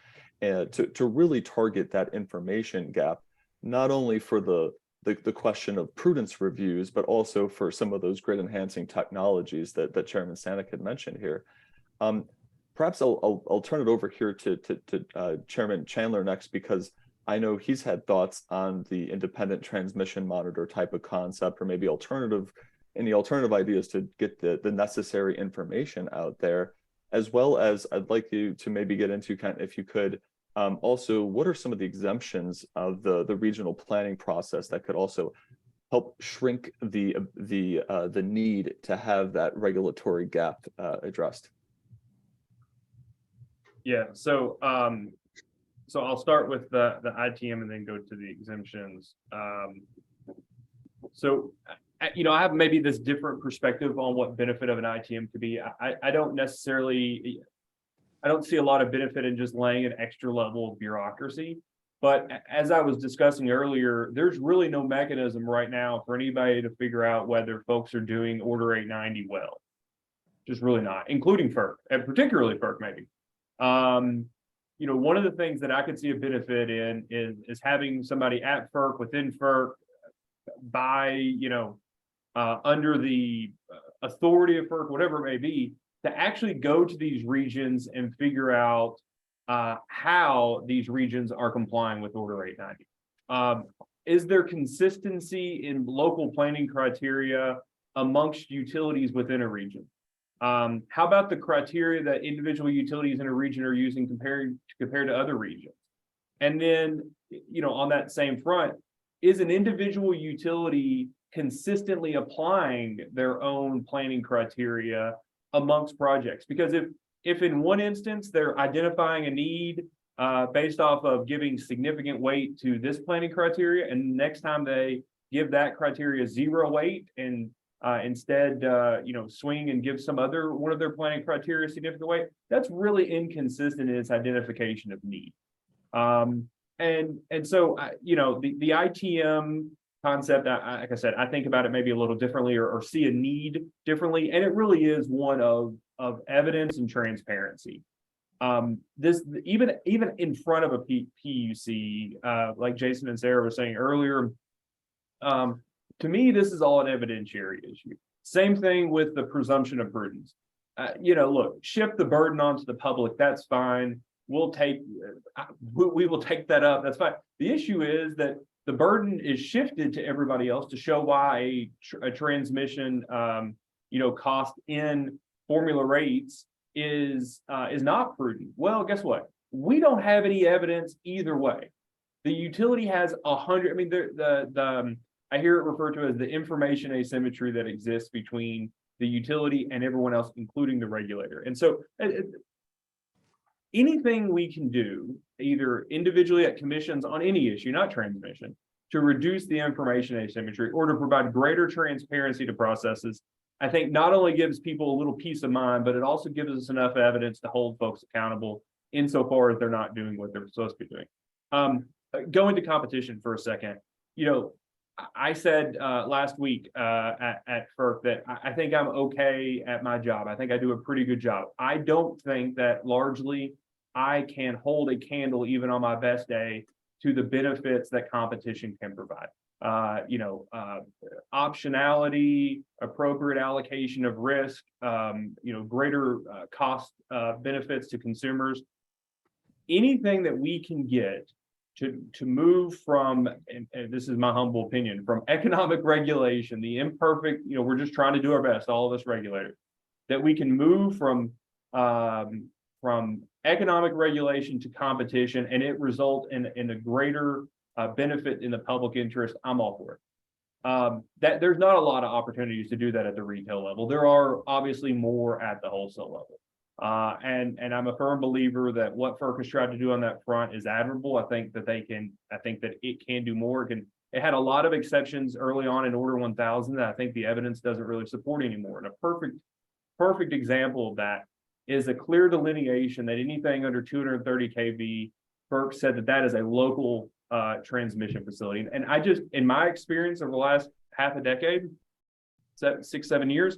to really target that information gap, not only for the question of prudence reviews, but also for some of those grid enhancing technologies that Chairman Stanek had mentioned here. Perhaps I'll turn it over here to Chairman Chandler next, because I know he's had thoughts on the independent transmission monitor type of concept, or maybe any alternative ideas to get the necessary information out there, as well as I'd like you to maybe get into, if you could, also, what are some of the exemptions of the regional planning process that could also help shrink the need to have that regulatory gap addressed? Yeah, so I'll start with the ITM and then go to the exemptions. I have maybe this different perspective on what benefit of an ITM could be. I don't see a lot of benefit in just laying an extra level of bureaucracy. But as I was discussing earlier, there's really no mechanism right now for anybody to figure out whether folks are doing Order 890 well. Just really not, including FERC, and particularly FERC maybe. One of the things that I could see a benefit in is having somebody at FERC, within FERC, under the authority of FERC, whatever it may be, to actually go to these regions and figure out how these regions are complying with Order 890. Is there consistency in local planning criteria amongst utilities within a region? How about the criteria that individual utilities in a region are using compared to other regions? And then, on that same front, is an individual utility consistently applying their own planning criteria amongst projects? Because if in one instance they're identifying a need based off of giving significant weight to this planning criteria, and next time they give that criteria 0 weight and instead swing and give some other one of their planning criteria significant weight, that's really inconsistent in its identification of need. And so the ITM concept, like I said, I think about it maybe a little differently, or see a need differently, and it really is one of evidence and transparency. This even in front of a PUC, like Jason and Sarah were saying earlier, to me, this is all an evidentiary issue. Same thing with the presumption of prudence. Look, shift the burden onto the public. That's fine. We will take that up. That's fine. The issue is that the burden is shifted to everybody else to show why a transmission, cost in formula rates is not prudent. Well, guess what? We don't have any evidence either way. The utility has 100. I mean, I hear it referred to as the information asymmetry that exists between the utility and everyone else, including the regulator. And so anything we can do, either individually at commissions on any issue, not transmission, to reduce the information asymmetry or to provide greater transparency to processes, I think not only gives people a little peace of mind, but it also gives us enough evidence to hold folks accountable insofar as they're not doing what they're supposed to be doing. Going to competition for a second, I said last week at FERC that I think I'm okay at my job. I think I do a pretty good job. I don't think that largely I can hold a candle even on my best day to the benefits that competition can provide. Optionality, appropriate allocation of risk, greater cost benefits to consumers. Anything that we can get to move from, and this is my humble opinion, from economic regulation, the imperfect, we're just trying to do our best, all of us regulators, that we can move from economic regulation to competition, and it result in a greater benefit in the public interest. I'm all for it. That there's not a lot of opportunities to do that at the retail level. There are obviously more at the wholesale level. And I'm a firm believer that what FERC has tried to do on that front is admirable. I think that it can do more. It had a lot of exceptions early on in Order 1000 that I think the evidence doesn't really support anymore. And a perfect example of that is a clear delineation that anything under 230 kV, FERC said that is a local transmission facility. And I just, in my experience over the last half a decade, 6, 7 years,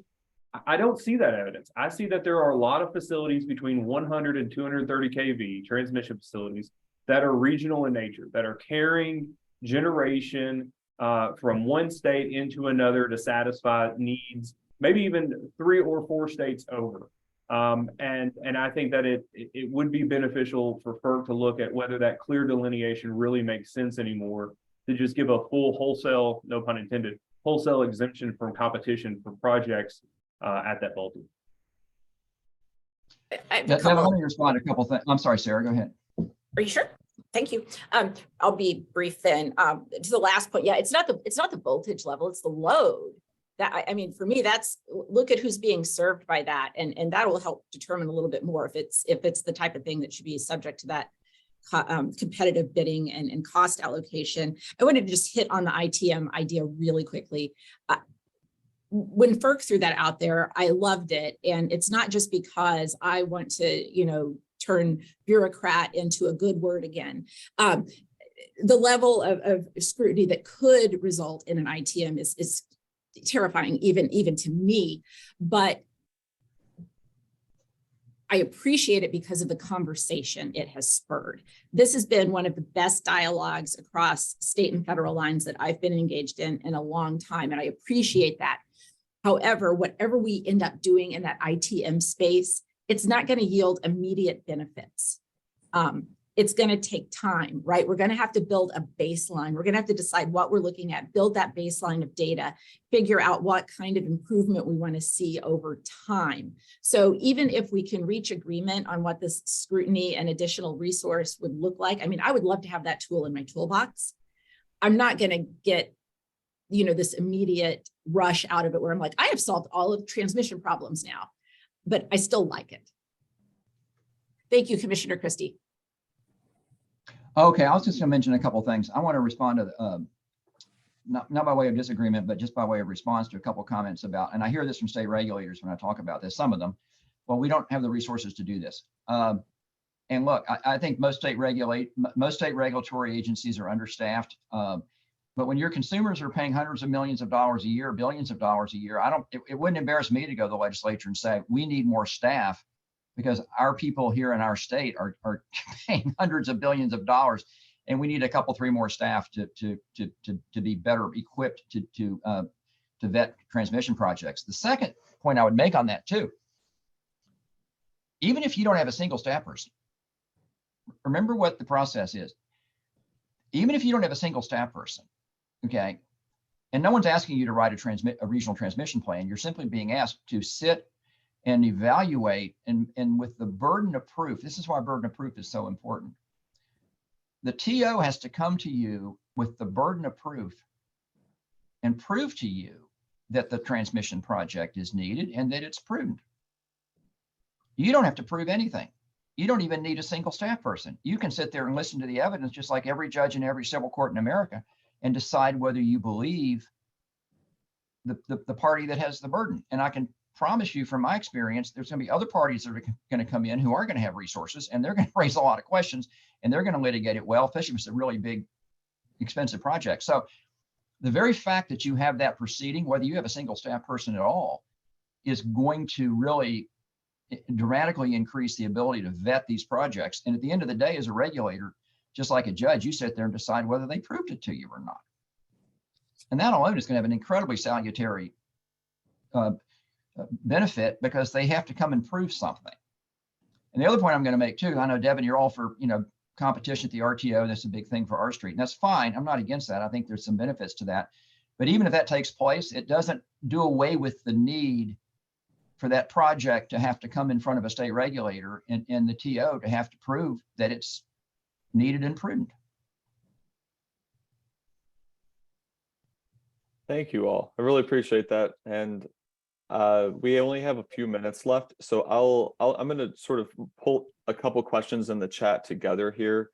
I don't see that evidence. I see that there are a lot of facilities between 100 and 230 kV transmission facilities that are regional in nature, that are carrying generation from one state into another to satisfy needs, maybe even 3 or 4 states over. And I think that it would be beneficial for FERC to look at whether that clear delineation really makes sense anymore, to just give a full wholesale, no pun intended, wholesale exemption from competition for projects at that voltage. Let me respond to a couple things. I'm sorry, Sarah, go ahead. Are you sure? Thank you. I'll be brief then. To the last point, yeah, it's not the voltage level, it's the load. That, I mean, for me, that's, look at who's being served by that, and that will help determine a little bit more if it's the type of thing that should be subject to that competitive bidding and cost allocation. I wanted to just hit on the ITM idea really quickly. When FERC threw that out there, I loved it, and it's not just because I want to, turn bureaucrat into a good word again. The level of scrutiny that could result in an ITM is terrifying, even to me, but I appreciate it because of the conversation it has spurred. This has been one of the best dialogues across state and federal lines that I've been engaged in a long time, and I appreciate that. However, whatever we end up doing in that ITM space, it's not going to yield immediate benefits. It's going to take time, right? We're going to have to build a baseline. We're going to have to decide what we're looking at, build that baseline of data, figure out what kind of improvement we want to see over time. So even if we can reach agreement on what this scrutiny and additional resource would look like, I mean, I would love to have that tool in my toolbox. I'm not going to get, this immediate rush out of it where I'm like, I have solved all of the transmission problems now, but I still like it. Thank you, Commissioner Christie. Okay, I was just going to mention a couple of things. I want to respond to, not by way of disagreement, but just by way of response to a couple of comments about, and I hear this from state regulators when I talk about this, some of them, well, we don't have the resources to do this. And look, I think most state regulatory agencies are understaffed. But when your consumers are paying hundreds of millions of dollars a year, billions of dollars a year, it wouldn't embarrass me to go to the legislature and say, we need more staff, because our people here in our state are paying hundreds of billions of dollars, and we need a couple, 3 more staff to be better equipped to vet transmission projects. The second point I would make on that too, even if you don't have a single staff person, remember what the process is. Even if you don't have a single staff person, okay, and no one's asking you to write a regional transmission plan, you're simply being asked to sit and evaluate, and with the burden of proof. This is why burden of proof is so important. The TO has to come to you with the burden of proof and prove to you that the transmission project is needed and that it's prudent. You don't have to prove anything. You don't even need a single staff person. You can sit there and listen to the evidence just like every judge in every civil court in America and decide whether you believe the party that has the burden. And I can promise you from my experience, there's going to be other parties that are going to come in who are going to have resources, and they're going to raise a lot of questions, and they're going to litigate it well, especially if it's a really big, expensive project. So the very fact that you have that proceeding, whether you have a single staff person at all, is going to really dramatically increase the ability to vet these projects. And at the end of the day, as a regulator, just like a judge, you sit there and decide whether they proved it to you or not. And that alone is going to have an incredibly salutary benefit, because they have to come and prove something. And the other point I'm going to make too, I know Devin, you're all for competition at the RTO. That's a big thing for our street. And that's fine. I'm not against that. I think there's some benefits to that. But even if that takes place, it doesn't do away with the need for that project to have to come in front of a state regulator and the TO to have to prove that it's needed and prudent. Thank you all. I really appreciate that. And we only have a few minutes left, so I'm going to sort of pull a couple questions in the chat together here.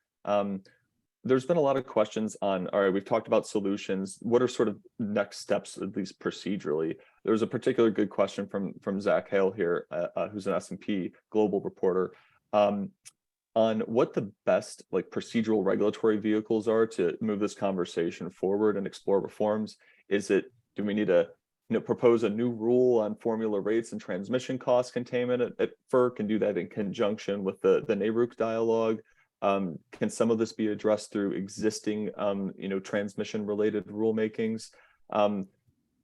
There's been a lot of questions on, all right, we've talked about solutions. What are sort of next steps, at least procedurally? There's a particular good question from Zach Hale here, who's an S&P global reporter, on what the best like procedural regulatory vehicles are to move this conversation forward and explore reforms. Is it, do we need to propose a new rule on formula rates and transmission cost containment at FERC and do that in conjunction with the NARUC dialogue? Can some of this be addressed through existing, transmission related rulemakings?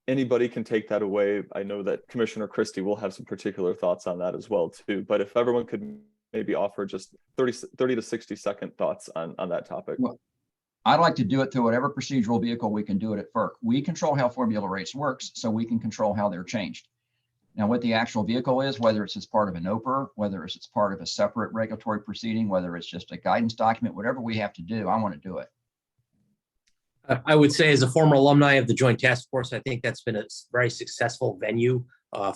Anybody can take that away. I know that Commissioner Christie will have some particular thoughts on that as well too, but if everyone could maybe offer just 30 to 60 second thoughts on that topic. Well, I'd like to do it through whatever procedural vehicle we can do it at FERC. We control how formula rates works, so we can control how they're changed. Now, what the actual vehicle is, whether it's as part of an OPR, whether it's part of a separate regulatory proceeding, whether it's just a guidance document, whatever we have to do, I want to do it. I would say as a former alumni of the Joint Task Force, I think that's been a very successful venue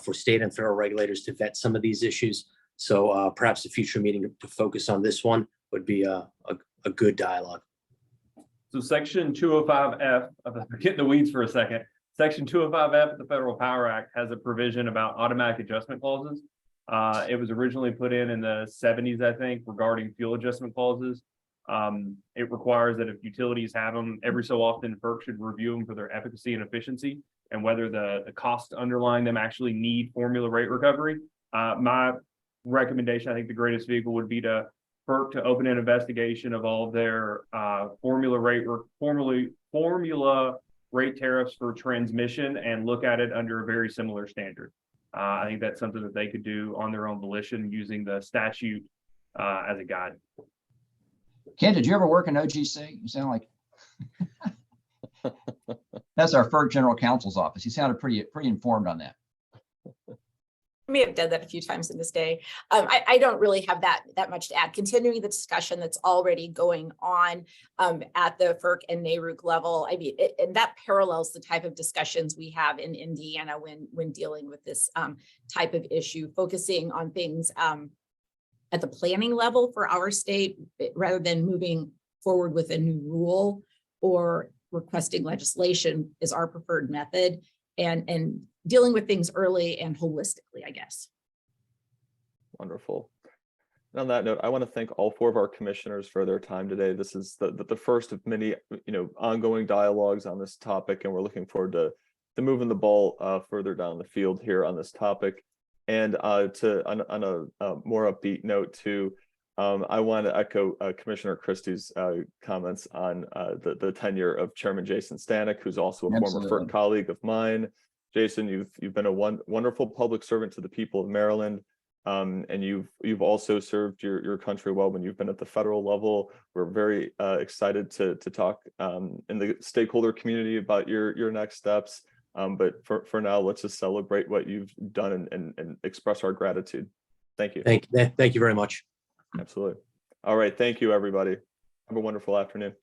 for state and federal regulators to vet some of these issues. So perhaps a future meeting to focus on this one would be a good dialogue. So section 205F, get in the weeds for a second. Section 205F of the Federal Power Act has a provision about automatic adjustment clauses. It was originally put in the 70s, I think, regarding fuel adjustment clauses. It requires that if utilities have them, every so often FERC should review them for their efficacy and efficiency and whether the costs underlying them actually need formula rate recovery. My recommendation, I think the greatest vehicle would be to FERC to open an investigation of all of their formula rate tariffs for transmission and look at it under a very similar standard. I think that's something that they could do on their own volition using the statute as a guide. Ken, did you ever work in OGC? You sound like that's our FERC General Counsel's office. He sounded pretty informed on that. I may have done that a few times in this day. I don't really have that much to add. Continuing the discussion that's already going on at the FERC and NARUC level. I mean, and that parallels the type of discussions we have in Indiana when dealing with this type of issue, focusing on things at the planning level for our state, rather than moving forward with a new rule or requesting legislation is our preferred method, and dealing with things early and holistically, I guess. Wonderful. And on that note, I want to thank all four of our commissioners for their time today. This is the first of many, ongoing dialogues on this topic, and we're looking forward to moving the ball further down the field here on this topic. And on a more upbeat note too, I want to echo Commissioner Christie's comments on the tenure of Chairman Jason Stanek, who's also a Absolutely. former FERC colleague of mine. Jason, you've been a wonderful public servant to the people of Maryland, and you've also served your country well when you've been at the federal level. We're very excited to talk in the stakeholder community about your next steps. But for now, let's just celebrate what you've done and express our gratitude. Thank you. Thank you very much. Absolutely. All right. Thank you, everybody. Have a wonderful afternoon.